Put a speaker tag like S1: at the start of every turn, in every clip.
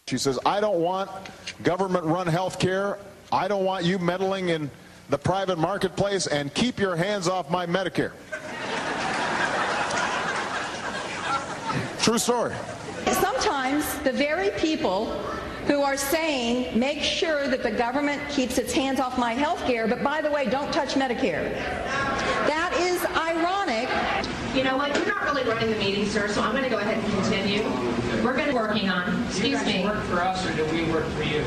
S1: She says, I don't want government-run health care. I don't want you meddling in the private marketplace, and keep your hands off my Medicare. True story.
S2: Sometimes the very people who are saying, make sure that the government keeps its hands off my health care, but by the way, don't touch Medicare. That is ironic.
S3: You know what? You're not really running the meeting, sir, so I'm going to go ahead and continue. We're going to be working on. Excuse me.
S4: Do you guys work for us or do we work for you?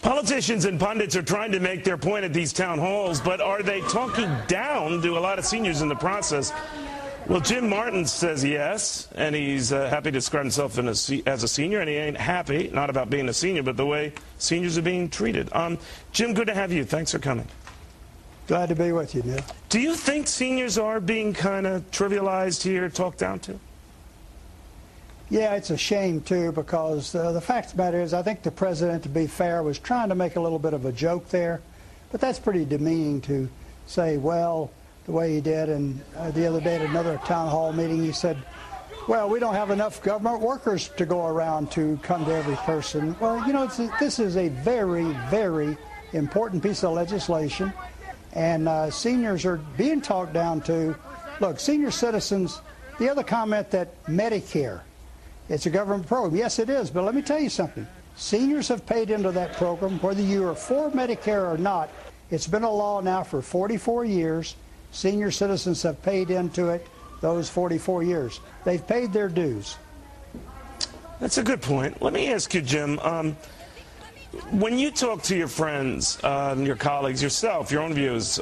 S5: Politicians and pundits are trying to make their point at these town halls, but are they talking down to a lot of seniors in the process? Well, Jim Martin says yes, and he's happy to describe himself as a senior, and he ain't happy, not about being a senior, but the way seniors are being treated. Jim, good to have you. Thanks for coming.
S6: Glad to be with you, Neil.
S5: Do you think seniors are being kind of trivialized here, talked down to?
S6: Yeah, it's a shame, too, because the fact of the matter is I think the president, to be fair, was trying to make a little bit of a joke there. But that's pretty demeaning to say, well, the way he did. And the other day at another town hall meeting, he said, well, we don't have enough government workers to go around to come to every person. Well, you know, this is a very, very important piece of legislation. And seniors are being talked down to. Look, senior citizens, the other comment that Medicare, it's a government program. Yes, it is, but let me tell you something. Seniors have paid into that program, whether you are for Medicare or not. It's been a law now for 44 years. Senior citizens have paid into it those 44 years. They've paid their dues.
S5: That's a good point. Let me ask you, Jim, when you talk to your friends, your colleagues, yourself, your own views,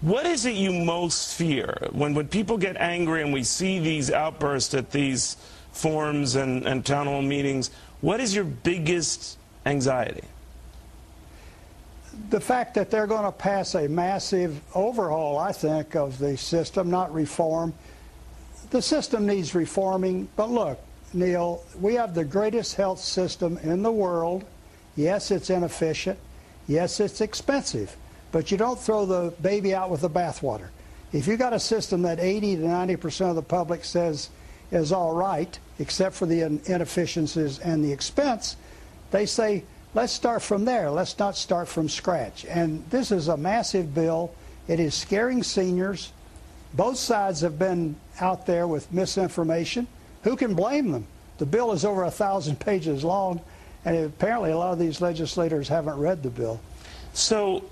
S5: what is it you most fear when people get angry and we see these outbursts at these forums and town hall meetings? What is your biggest anxiety?
S6: The fact that they're going to pass a massive overhaul, I think, of the system, not reform. The system needs reforming, but look, Neil, we have the greatest health system in the world. Yes, it's inefficient. Yes, it's expensive, but you don't throw the baby out with the bathwater. If you got a system that 80 to 90% of the public says is all right, except for the inefficiencies and the expense, they say, let's start from there. Let's not start from scratch. And this is a massive bill. It is scaring seniors. Both sides have been out there with misinformation. Who can blame them? The bill is over 1,000 pages long, and apparently a lot of these legislators haven't read the bill.
S5: So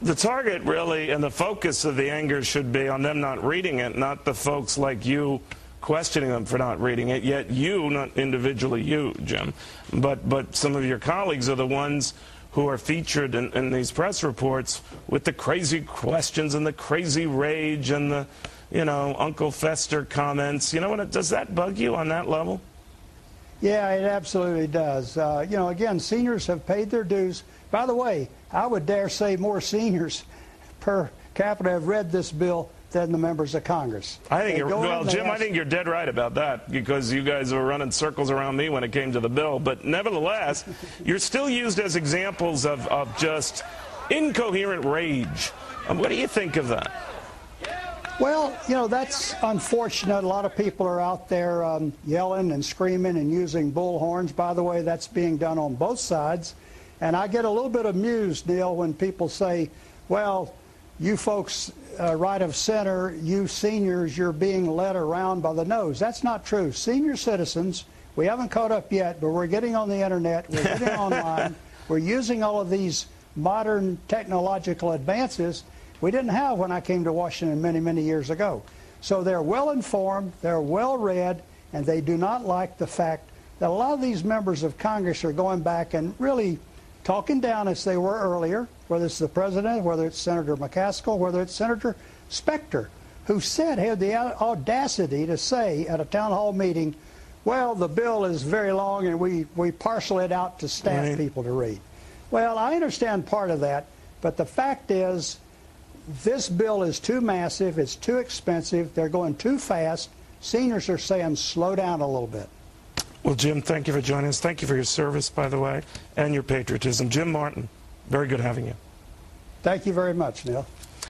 S5: the target really and the focus of the anger should be on them not reading it, not the folks like you questioning them for not reading it, yet you, not individually you, Jim, but some of your colleagues are the ones who are featured in these press reports with the crazy questions and the crazy rage and the, you know, Uncle Fester comments. You know what, does that bug you on that level?
S6: Yeah, it absolutely does. You know, again, seniors have paid their dues. By the way, I would dare say more seniors per capita have read this bill than the members of Congress.
S5: I think well, Jim, I think you're dead right about that, because you guys were running circles around me when it came to the bill. But nevertheless, you're still used as examples of just incoherent rage. What do you think of that?
S6: Well, you know, that's unfortunate. A lot of people are out there yelling and screaming and using bullhorns. By the way, that's being done on both sides. And I get a little bit amused, Neil, when people say, well, you folks right of center, you seniors, you're being led around by the nose. That's not true. Senior citizens, we haven't caught up yet, but we're getting on the internet, we're getting online, we're using all of these modern technological advances we didn't have when I came to Washington many, many years ago. So they're well informed, they're well read, and they do not like the fact that a lot of these members of Congress are going back and really talking down as they were earlier, whether it's the president, whether it's Senator McCaskill, whether it's Senator Specter, who had the audacity to say at a town hall meeting, well, the bill is very long and we parcel it out to staff people to read. Well, I understand part of that, but the fact is this bill is too massive, it's too expensive, they're going too fast. Seniors are saying slow down a little bit.
S5: Well, Jim, thank you for joining us. Thank you for your service, by the way, and your patriotism. Jim Martin, very good having you.
S6: Thank you very much, Neil.